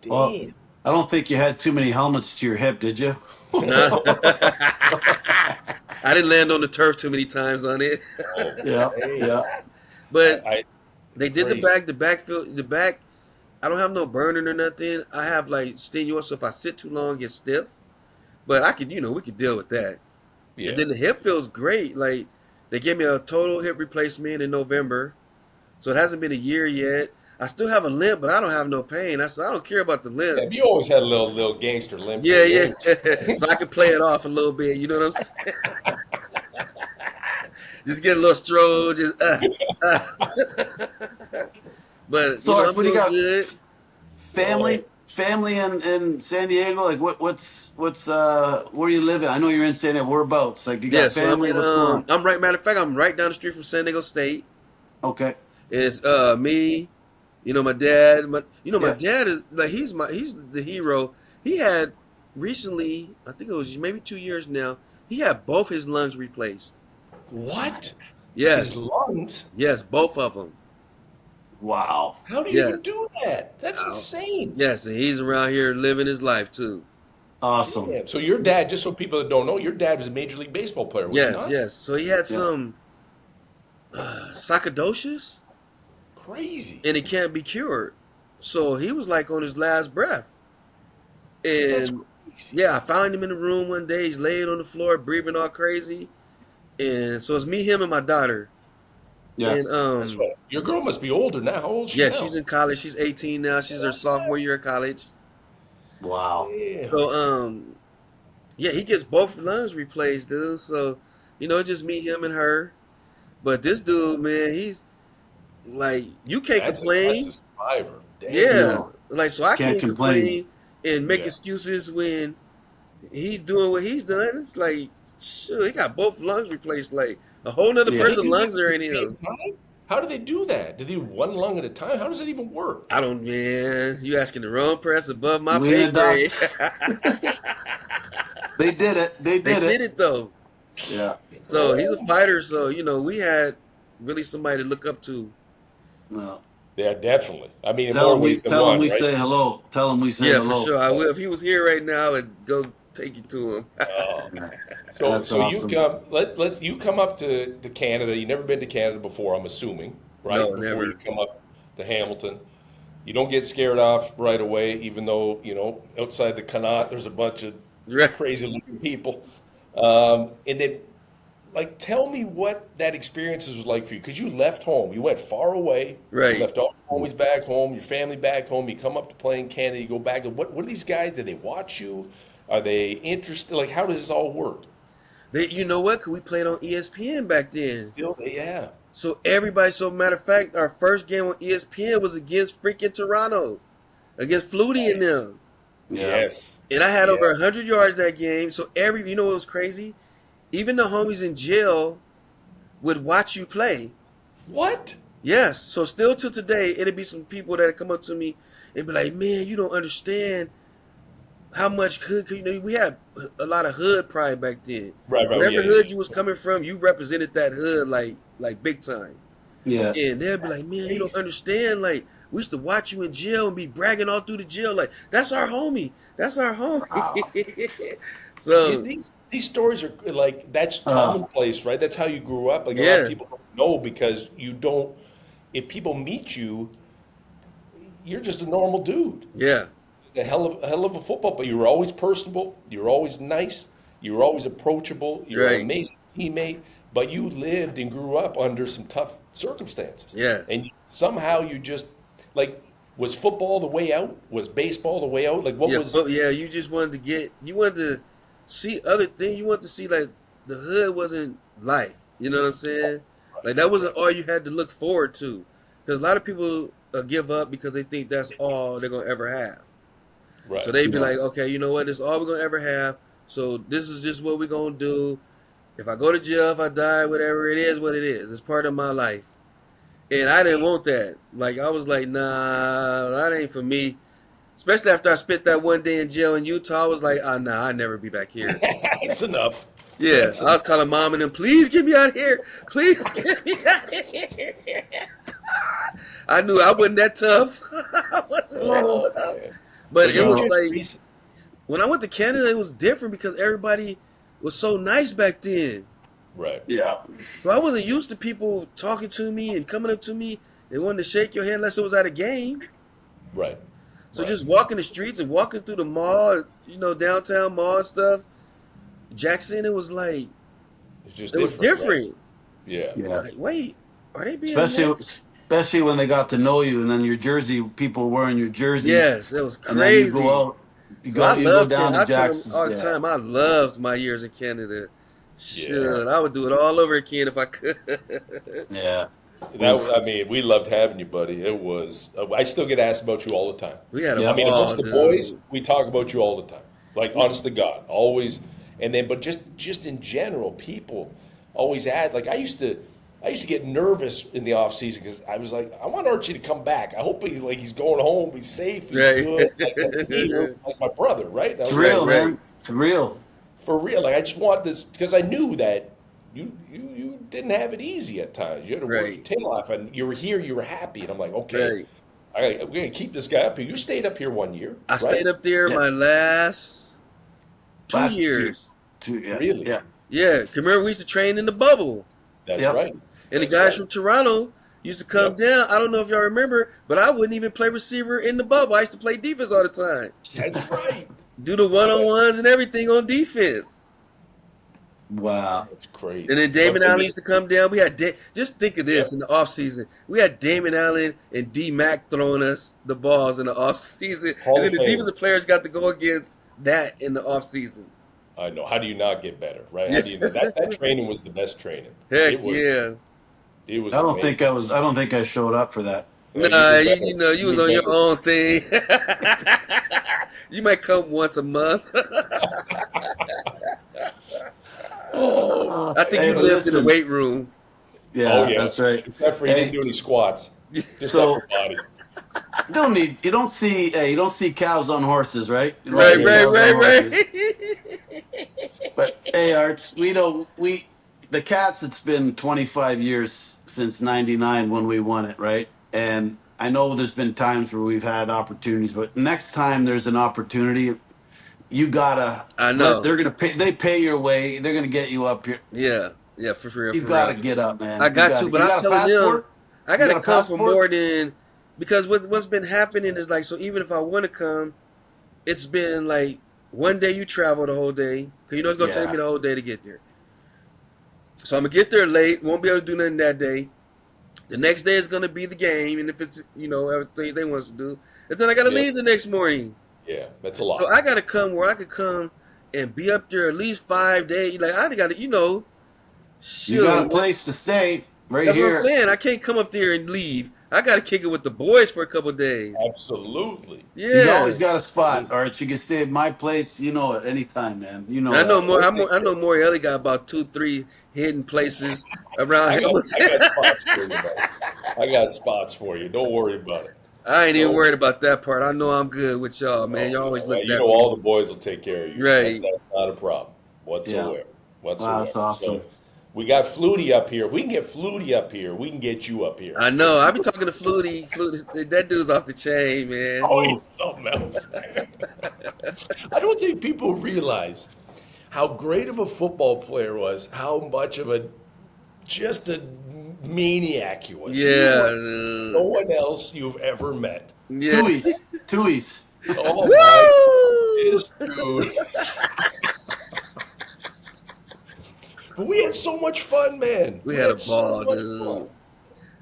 Damn. Well, I don't think you had too many helmets to your hip, did you? Nah. I didn't land on the turf too many times on it. Yeah. Hey. Yeah. But I- they did crazy. the back. I don't have no burning or nothing. I have like strenuous, so if I sit too long, it gets stiff. But I could, we could deal with that. yeah. And then the hip feels great. Like they gave me a total hip replacement in November. So it hasn't been a year yet. I still have a limp, but I don't have no pain. I don't care about the limp. Yeah, you always had a little gangster limp. Yeah, yeah. So I can play it off a little bit. You know what I'm saying? Just get a little stroll. Just But So, I'm Arch, what do you doing got? good. Family in San Diego. Like, what's where you living? I know you're in San Diego. Whereabouts? Like, you got Yeah, so family. What's going on? Matter of fact, I'm right down the street from San Diego State. Okay. It's me, my dad. My Yeah. dad is like he's the hero. He had recently, I think it was maybe 2 years now. He had both his lungs replaced. What? Yes, His lungs? yes, both of them. Wow. How do you Yeah. even do that? That's insane. Yes, and he's around here living his life too. Awesome. Yeah. So your dad, just so people that don't know, your dad was a Major League Baseball player, was he Yes, not? yes. So he had some sarcoidosis, Crazy. and it can't be cured. So he was like on his last breath. That's And crazy. yeah, I found him in the room one day. He's laying on the floor, breathing all crazy. And so it's me, him, and my daughter. Yeah. And That's right. Your girl must be older now. How old is she yeah, now? she's in college. She's 18 now. She's her sophomore year of college. Wow. Yeah. So yeah, he gets both lungs replaced, dude. So it's just me, him, and her. But this dude, man, he's like, you can't That's complain. a survivor. Damn. Yeah, Yeah. like so I Can't can't complain. complain and make Yeah. excuses when he's doing what he's done. It's like, sure, he got both lungs replaced. Like a whole nother Yeah. person's They do lungs that are at in the him. same time? How do they do that? Do they do one lung at a time? How does it even work? I don't, man. You asking the wrong person above my We pay ain't a grade. They did it. They They did did it. it though. Yeah. So he's a fighter. So we had really somebody to look up to. Well, Yeah, definitely. I mean, in tell more him ways than tell him one, we right? say hello. Tell him we say Yeah, hello. for sure. I will. If he was here right now, I would go take you to him. Oh. So, That's so awesome. you come up to Canada. You've never been to Canada before, I'm assuming, right? No, Before never. you come up to Hamilton, you don't get scared off right away, even though outside the Connaught there's a bunch of Right. crazy looking people. And then, like, tell me what that experience was like for you, because you left home. You went far away. Right. You left all your homies back home, your family back home. You come up to play in Canada. You go back. What are these guys? Do they watch you? Are they interested? Like, how does this all work? You know what? 'Cause we played on ESPN back then. Still, yeah. So everybody, matter of fact, our first game on ESPN was against freaking Toronto, against Flutie and them. Yeah. Yes. And I had Yeah. over 100 yards that game. So what was crazy? Even the homies in jail would watch you play. What? Yes. So still to today, it'd be some people that come up to me and be like, man, you don't understand how much hood, 'cause, we had a lot of hood pride back then. Right. Whatever Yeah, hood you was coming from, you represented that hood like big time. Yeah. And they'll be like, man, you don't understand. Like, we used to watch you in jail and be bragging all through the jail. Like, that's our homie. That's our homie. Wow. So, These stories are like, that's commonplace, right? That's how you grew up. Like, a lot Yeah. of people don't know, because you don't. If people meet you, you're just a normal dude. yeah. A hell of a football, but you were always personable. You were always nice. You were always approachable. You were Right. an amazing teammate. But you lived and grew up under some tough circumstances. Yes. And somehow you just, like, was football the way out? Was baseball the way out? Like, what Yeah, was? you just wanted to see other things. You wanted to see, like, the hood wasn't life. You know what I'm saying? Like, that wasn't all you had to look forward to. Because a lot of people give up because they think that's all they're going to ever have. Right. So they'd be Yeah. like, okay, you know what? This is all we're going to ever have. So this is just what we're going to do. If I go to jail, if I die, whatever, it is what it is. It's part of my life. And I didn't want that. Like, I was like, nah, that ain't for me. Especially after I spent that one day in jail in Utah, I was like, nah, I'll never be back here. It's enough. Yeah, That's I was calling mom and them, please get me out of here. Please get me out of here. I knew I wasn't that tough. I wasn't that tough. man. But But it you was just like, recent- when I went to Canada, it was different because everybody was so nice back then. Right. Yeah. So I wasn't used to people talking to me and coming up to me. They wanted to shake your hand unless it was at a game. Right. So Right. just walking the streets and walking through the mall, downtown mall and stuff, Jackson, it was like, It's just it was right? different. Yeah. Yeah. Like, wait, are they being Especially nice? especially when they got to know you, and then your jersey, people wearing your jerseys, Yes, that was and then you go crazy. out, So I you go loved down Canada. to I tell them Jackson's. all the Yeah, time, I loved my years in Canada. Yeah. Shit, I would do it all over again if I could. yeah. That, I mean, we loved having you, buddy. It was. I still get asked about you all the time. We had a I Yep. mean, ball, amongst the boys, dude. we talk about you all the time. Like, honest to God, always. And then, but just in general, people always add. Like, I used to get nervous in the off season because I was like, I want Archie to come back. I hope he's going home, he's safe, he's Right. good. Like to me, you're like my brother, right? And I It's was Right, real, like, right. man. It's real. for real. Like, I just want this because I knew that you didn't have it easy at times. You had to work your Right. tail off, and you were here, you were happy, and I'm like, okay, Right. we're gonna keep this guy up here. You stayed up here 1 year, I right? stayed up there Yeah. my last two Last years. yeah, Really? yeah, Yeah, remember we used to train in the bubble. That's Yep. right. And the That's guys right. from Toronto used to come Yep. down. I don't know if y'all remember, but I wouldn't even play receiver in the bubble. I used to play defense all the time. That's right. Do the one-on-ones and everything on defense. wow. That's crazy. And then Damon Okay. Allen used to come down. We had just think of this Yeah. in the offseason. We had Damon Allen and D Mac throwing us the balls in the offseason. Hall And then of the Fame. defensive players got to go against that in the offseason. I know. How do you not get better, right? How do you, that training was the best training. Heck It was, yeah. It was. I don't amazing. think I was. I don't think I showed up for that. Yeah, Nah, did better. you know, you was did on your better. own thing. You might come once a month. I think Hey, you but lived in the listen. weight room. Yeah, Oh yeah, that's right. Except for he Hey, didn't do any squats. Just so upper body. you don't see cows on horses, right? You don't Right, see right, cows on right, horses. right. But hey, Arch, the Cats. It's been 25 years since '99 when we won it, right? And I know there's been times where we've had opportunities, but next time there's an opportunity, you gotta I know. They're gonna pay. They pay your way. They're gonna get you up here. Yeah, yeah, for real, You for gotta real. get up, man. I got to, You but I'm got a telling them, passport? I You got to got a come for passport? more than because what's been happening is like so. Even if I want to come, it's been like one day you travel the whole day because you know it's gonna take Yeah. me the whole day to get there. So I'm gonna get there late. Won't be able to do nothing that day. The next day is gonna be the game, and if it's everything they want to do, and then I gotta Yeah. leave the next morning. Yeah, that's a lot. So I gotta come where I could come and be up there at least 5 days. Like I gotta, You got a shoot. place to stay right That's what I'm here. saying. I can't come up there and leave. I got to kick it with the boys for a couple of days. Absolutely. You Yeah, always got a spot, Arch. You can stay at my place. You know it anytime, man. You know I know that. more. I know Morreale got about 2-3 hidden places around I got Hamilton. spots for you, buddy. I got spots for you. Don't worry about it. I ain't even worried about that part. I know I'm good with y'all, man. Y'all always look You that know, way. all the boys will take care of you. Right. That's not a problem whatsoever. Whatsoever. Wow, that's awesome. So, we got Flutie up here. If we can get Flutie up here, we can get you up here. I know. I be talking to Flutie. Flutie, that dude's off the chain, man. Oh, he's something else. I don't think people realize how great of a football player was, how much of just a maniac he was. He Yeah. was no one else you've ever met. Yeah. Tuies. Oh my, this dude. But we had so much fun, man. We had a so ball, much dude. fun.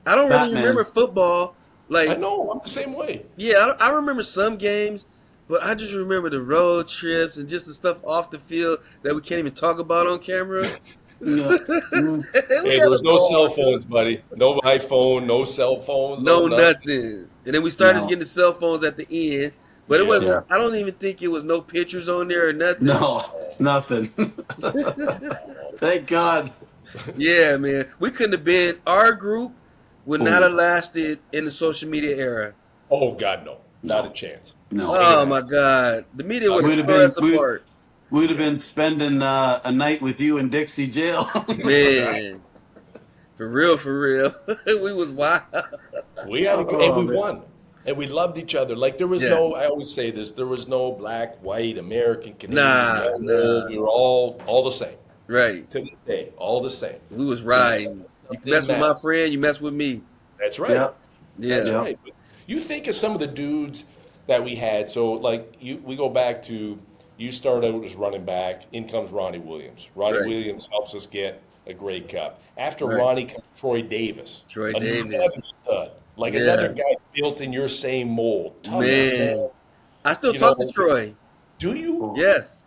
I don't really Batman. remember football. Like, I know, I'm the same way. yeah, I remember some games, but I just remember the road trips and just the stuff off the field that we can't even talk about on camera. Yeah. Hey, there was no cell phones, buddy. No iPhone, no cell phones. No nothing. nothing. And then we started No. getting the cell phones at the end, but it Yeah. wasn't. Yeah. I don't even think it was no pictures on there or nothing. No, nothing. Thank God. Yeah, man, we couldn't have been. Our group would not have lasted in the social media era. Oh, God, no. Not a chance. No. Oh my God, the media would We'd have have torn us been- we- apart. We'd have been spending a night with you in Dixie jail. Man, for real, we was wild. We had a good, Oh, and we man. won. And we loved each other. Like, there was Yes. no, I always say this, there was no black, white, American, Canadian. Nah. We were all the same. Right, To this day, all the same. we was riding. You Didn't mess with matter. my friend, you mess with me. That's right. Yeah. Yeah, That's Yeah. right. But you think of some of the dudes that we had. So, like, we go back to, you start out as running back. In comes Ronnie Williams. Ronnie Right. Williams helps us get a Grey Cup. After Right. Ronnie comes Troy Davis. Troy another Davis. stud. Like another Yes. guy built in your same mold. Toughness, Man. I still You talk know, to Troy. do you? Yes.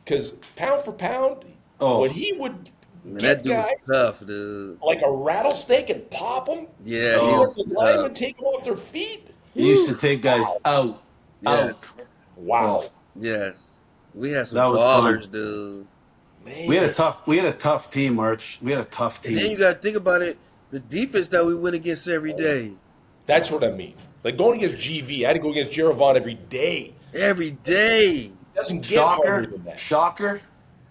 Because pound for pound, when Oh, he would Man, that get dude was guys tough, dude. like a rattlesnake and pop them, Yeah, he oh. was defensive tough. linemen take them off their feet. He used to Woo! take guys out, out. Yes. Oh, Wow, Yes. We had some that was fun. ballers, dude. man. We had a tough team, Arch. We had a tough And then you team. got to think about it. The defense that we went against every day. That's what I mean. Like going against GV, I had to go against Jerovan every day. Every day. It doesn't get harder Shocker, than that. shocker.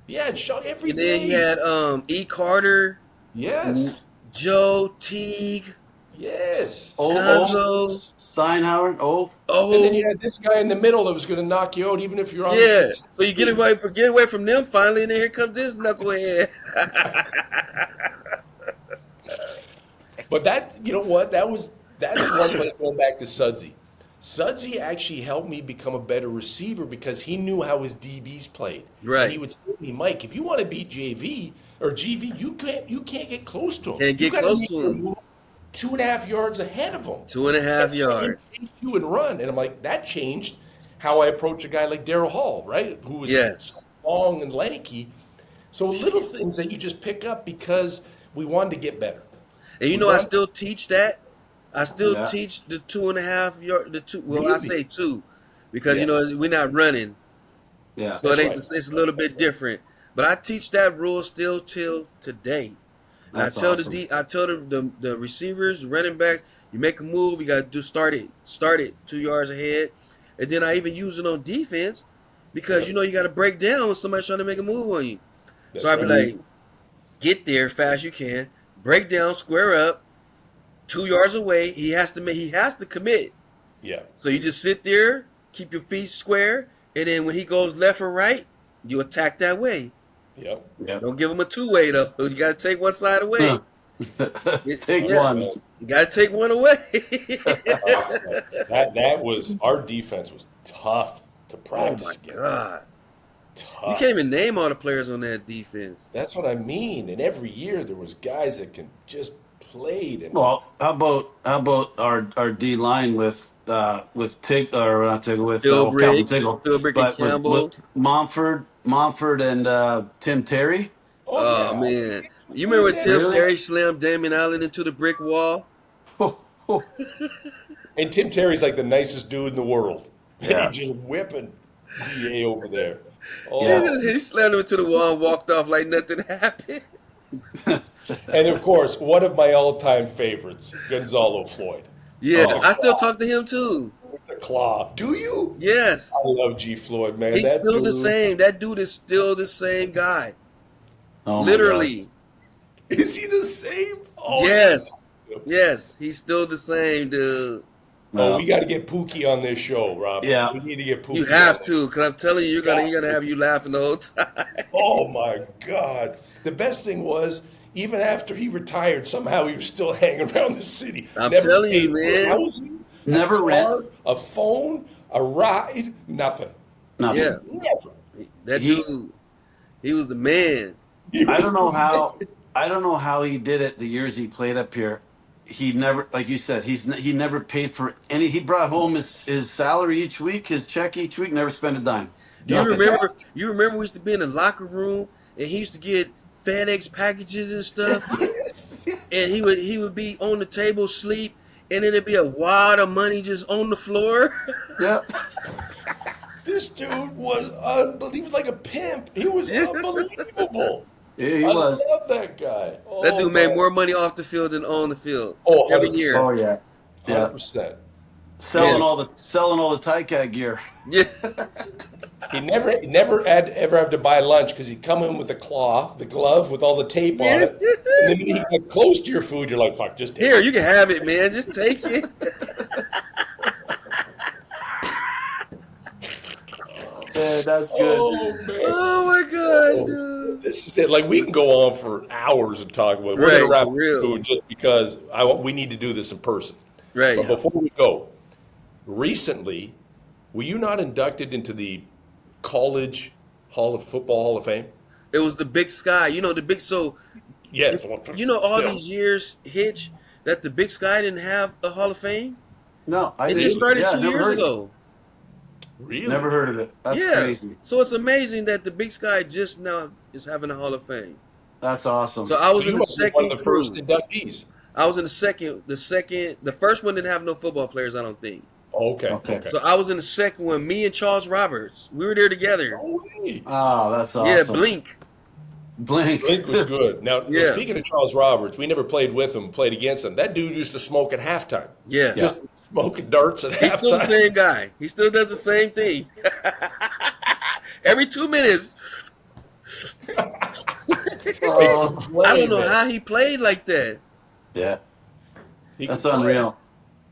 Yeah, and shot every And then day. you had E. Carter, Yes, Joe Teague, yes. Oh, Gonzo. Steinhauer. Oh, And then you Oh, had this guy in the middle that was going to knock you out, even if you're on the yeah. 6th. So you get away from them finally, and then here comes this knucklehead. But that, you know what? That's one place going back to Sudsy. Sudsy actually helped me become a better receiver because he knew how his DBs played. Right. And he would say to me, Mike, if you want to beat JV or GV, you can't get close to him. Can't get You gotta close make to your him. move 2.5 yards ahead of him. 2.5 yards. And chase you and run. And I'm like, that changed how I approach a guy like Daryl Hall, right? Who was Yes. long and lanky. So little things that you just pick up because we wanted to get better. And you know, I still teach that. I still Yeah. teach the 2.5 yard. The two. Well, I Really? say two, because Yeah. you know we're not running, yeah. so That's it ain't. right. It's a little bit different. But I teach that rule still till today. And That's I tell awesome. I tell the receivers, the running back, you make a move, you got to start it 2 yards ahead, and then I even use it on defense because you know you got to break down when somebody's trying to make a move on you. That's So I be right. like, get there fast as you can, break down, square up, 2 yards away. He has to commit. Yeah. So you just sit there, keep your feet square, and then when he goes left or right, you attack that way. Yep. Yeah. Don't give him a two-way though. You got to take one side away. Take Yeah. one. You got to take one away. That was our defense was tough to Oh practice my against. God. Tough. You can't even name all the players on that defense. That's what I mean. And every year there was guys that can just played and Well, how about our D line with Tig or not Tig with Calvin Tiggle, Philbrick and but Campbell. with Montford and Tim Terry. oh Oh yeah. man. You Where's remember when that? Tim Really? Terry slammed Damon Allen into the brick wall? And Tim Terry's like the nicest dude in the world. Yeah. And he just whipping DA over there. Oh, Yeah. He slammed him into the wall and walked off like nothing happened. and of course, one of my all-time favorites, Gonzalo Floyd. Yeah, Oh. I still talk to him too. With the claw. Do you? Yes. I love G Floyd, man. He's That still the dude- same. That dude is still the same guy. Oh my Literally. gosh. Is he the same? Oh, Yes. yeah. Yes. He's still the same, dude. Oh, we got to get Pookie on this show, Rob. Yeah. We need to get Pookie. You have on. to, because I'm telling you, you're gonna have you laughing the whole time. Oh my God! The best thing was, even after he retired, somehow he was still hanging around the city. I'm Never telling you, paid for man. housing, Never a rent. car, a phone, a ride, nothing. Nothing. Yeah. Never. That He- dude, he was the man. I don't know how he did it the years he played up here. He never, like you said, he never paid for any. He brought home his salary each week, his check each week, never spent a dime. Do you Nothing. remember? You remember we used to be in the locker room and he used to get FedEx packages and stuff, and he would be on the table sleep, and then it'd be a wad of money just on the floor. Yeah. This dude was unbelievable. He was like a pimp. He was unbelievable. Yeah, he I was. love that guy. Oh, That dude made man. more money off the field than on the field Oh, every 100%. year. Oh yeah. Yeah. 100%. Selling Yeah. all the Tycat gear. Yeah, He never had ever have to buy lunch because he'd come in with the glove with all the tape on it. And then when he got close to your food, you're like, fuck, just take here it. you can have it, man. Just take it. Yeah, that's good. Oh, man. Oh my gosh, dude. This is it. Like, we can go on for hours and talk about it. We're Right, going to wrap for real. up soon just because we need to do this in person. Right. But before we go, recently, were you not inducted into the College Football Hall of Fame? It was the Big Sky. You know the big. So Yes. you know all Still. these years, Hitch, that the Big Sky didn't have a Hall of Fame? No, I It didn't. just started Yeah, 2 never years heard. ago. Really? Never heard of it. That's Yeah. crazy. So it's amazing that the Big Sky just now is having a Hall of Fame. That's awesome. So I was So in you the must be one second of the first crew. inductees. I was in the first one didn't have no football players, I don't think. Okay. Okay. So I was in the second one, me and Charles Roberts. We were there together. No way. Oh, that's Yeah, awesome. Blink. Blink. Blink was good. Now, Yeah. speaking of Charles Roberts, we never played with him, played against him. That dude used to smoke at halftime. Yeah. Just smoking darts at He's still the halftime. same guy. He still does the same thing. Every 2 minutes. Oh, I don't know how he played like that. yeah, He that's can play. unreal.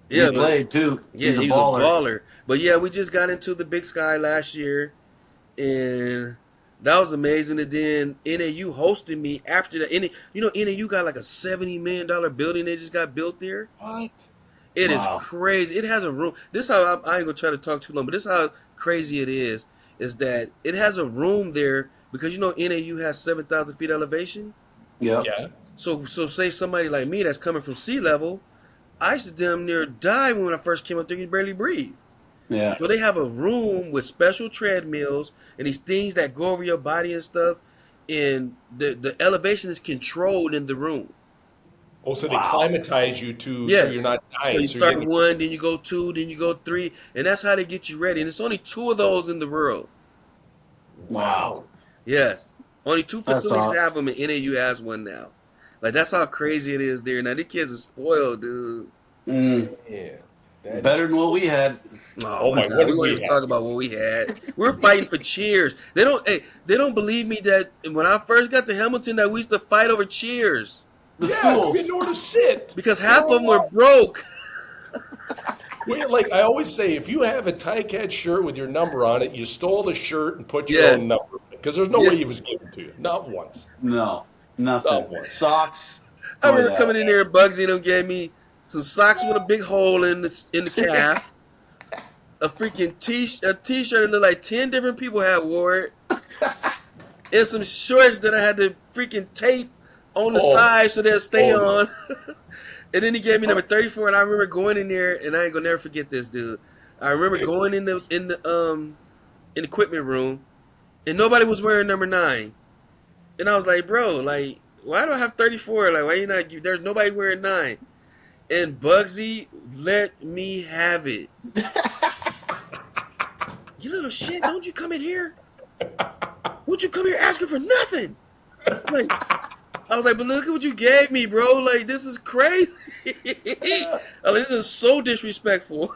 Yeah, he but- played too. Yeah, He's a he baller. was a baller. But yeah, we just got into the Big Sky last year, and that was amazing. And then NAU hosted me after that. NAU got like a $70 million building they just got built there. What? It is Wow. crazy. It has a room. This is how I ain't gonna try to talk too long, but this is how crazy it is that it has a room there because NAU has 7,000 feet elevation. Yep. Yeah. So say somebody like me that's coming from sea level, I used to damn near die when I first came up there. You barely breathe. Yeah. So they have a room with special treadmills and these things that go over your body and stuff, and the elevation is controlled in the room. Oh, so they climatize you to Yes. so you're not dying. So you you're start getting- 1, then you go 2, then you go 3, and that's how they get you ready. And it's only 2 of those in the world. Wow. Yes, only 2 That's facilities awesome. have them, and NAU has one now. Like that's how crazy it is there. Now the kids are spoiled, dude. Mm, Yeah. That better than what we had. Oh my, God, what we did won't we even have? talk about what we had. We're fighting for cheers. They don't believe me that when I first got to Hamilton that we used to fight over cheers The Yeah, schools. we had nowhere to sit. because half of them were broke. Like I always say, if you have a Tie-Cat shirt with your number on it, you stole the shirt and put your Yes. own number. Because there's no Yeah. way it was given to you. Not once. No, Not nothing. one. Socks. I remember yeah. coming in there and Bugsy and them gave me some socks with a big hole in the calf, a freaking t-shirt that looked like 10 different people had wore it, and some shorts that I had to freaking tape on the side so they'll stay Oh. on. And then he gave me number 34, and I remember going in there, and I ain't gonna never forget this, dude. I remember going in the equipment room, and nobody was wearing number 9, and I was like, bro, like, why do I have 34? Like, why you not? There's nobody wearing 9, and Bugsy let me have it. You little shit! Don't you come in here? Would you come here asking for nothing? Like, I was like, but look at what you gave me, bro. Like, this is crazy. I like, this is so disrespectful.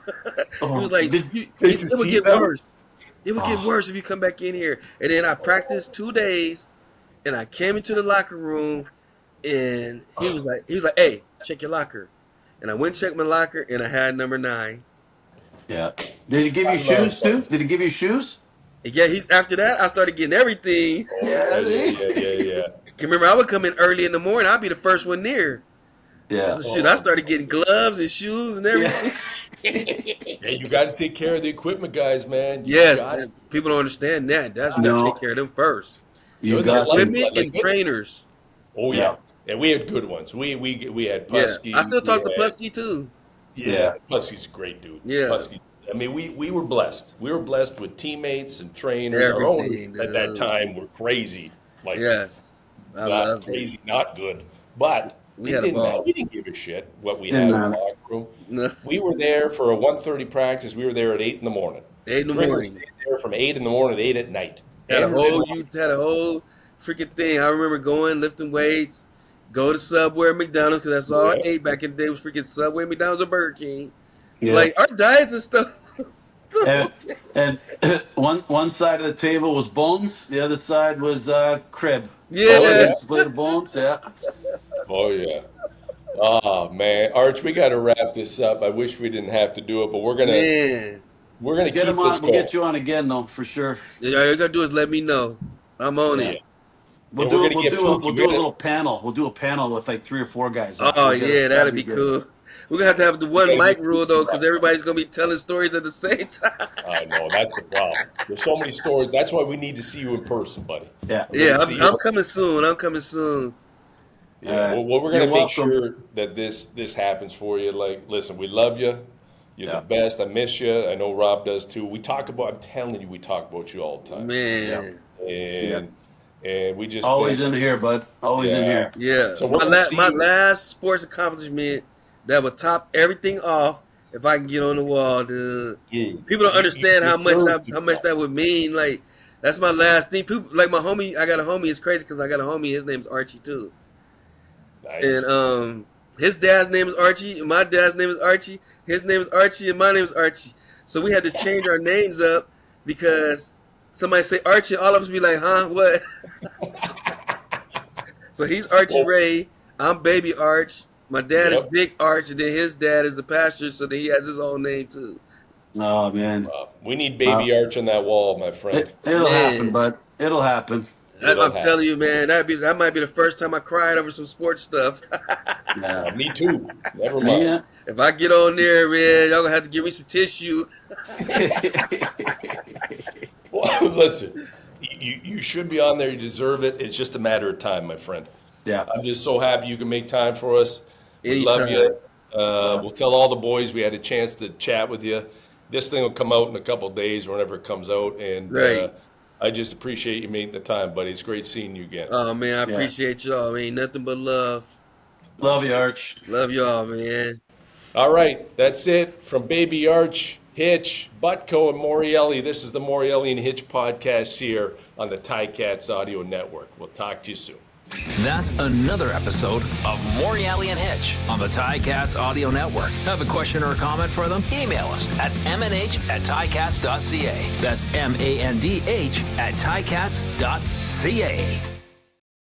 He was like, it would get worse. It would get worse if you come back in here. And then I practiced 2 days, and I came into the locker room, and he was like, hey, check your locker. And I went and checked my locker, and I had number 9. Yeah. Did he give you shoes too? Did he give you shoes? And yeah, after that, I started getting everything. Yeah. Remember, I would come in early in the morning. I'd be the first one there. Yeah. Shoot, I started getting gloves and shoes and everything. Yeah, you got to take care of the equipment guys, man. You Yes, got man, people don't understand that. That's you No. gotta take care of them first. You Those got are to. Equipment and trainers. Oh Yeah. yeah, we had good ones. We had Yeah, Pusky. I still talk to we had- Pusky too. Yeah, Pusky's a great dude. Yeah. Pusky. I mean, we were blessed. We were blessed with teammates and trainers. Our Everything, owners at that dude. time were crazy. Like Yes, I not love crazy, not good. But We it had a didn't matter. ball. We didn't give a shit what we Didn't had in the matter. locker room. No. We were there for a 1:30 practice. We were there at 8 in the morning. 8 in the Grimmer morning. stayed there from 8 in the morning to 8 at night. Had a Andrew whole didn't- you had a whole freaking thing. I remember going lifting weights, go to Subway or McDonald's because that's all I ate back in the day was freaking Subway, McDonald's, or Burger King. Yeah. Like our diets and stuff. and one side of the table was bones. The other side was crib. Yeah. Always split of bones. Yeah. Oh yeah. Oh man, Arch, we got to wrap this up. I wish we didn't have to do it, but we're gonna Man, keep Get him this on. We'll going. get you on again though, for sure. all you gotta do is let me know. I'm on Yeah. it. We'll And do we're it. gonna get Pookie. We'll do a little panel. We'll do a panel with like 3 or 4 guys. Oh We'll get yeah, us- that'd be good. cool. We're gonna have the one gotta mic be- rule though, because everybody's gonna be telling stories at the same time. I know that's the problem. There's so many stories. That's why we need to see you in person, buddy. Yeah. We need Yeah, to see I'm you. coming soon. I'm coming soon. Yeah, well, we're going to make sure that this happens for you. Like, listen, we love you. You're the best. I miss you. I know Rob does too. I'm telling you, we talk about you all the time. Man. And we just always in here, bud. Always in here. Yeah. So my last sports accomplishment that would top everything off if I can get on the wall. Dude, people don't understand how much that would mean. Like, that's my last thing. People, like my homie, I got a homie. It's crazy because I got a homie. His name's Archie too. Nice. And his dad's name is Archie, and my dad's name is Archie. His name is Archie, and my name is Archie. So we had to change our names up because somebody say Archie, all of us be like, huh, what? So he's Archie Ray. I'm Baby Arch. My dad is Big Arch, and then his dad is a pastor, so then he has his own name too. Oh man, we need Baby Arch on that wall, my friend. It'll happen, bud. It'll happen. I'm telling you, man, that might be the first time I cried over some sports stuff. Yeah, me too. Never mind. Yeah. If I get on there, man, y'all gonna have to give me some tissue. Well, listen, you should be on there. You deserve it. It's just a matter of time, my friend. Yeah. I'm just so happy you can make time for us. We Anytime. love you. We'll tell all the boys we had a chance to chat with you. This thing will come out in a couple of days, whenever it comes out, and I just appreciate you making the time, buddy. It's great seeing you again. Oh man, I appreciate y'all. Man, nothing but love. Love you, Arch. Love y'all, man. All right, that's it from Baby Arch, Hitch, Butko, and Morreale. This is the Morreale and Hitch podcast here on the Ticats Audio Network. We'll talk to you soon. That's another episode of Morreale and Hitch on the Ticats Audio Network. Have a question or a comment for them? Email us at manh@ticats.ca. That's MANDH@ticats.ca.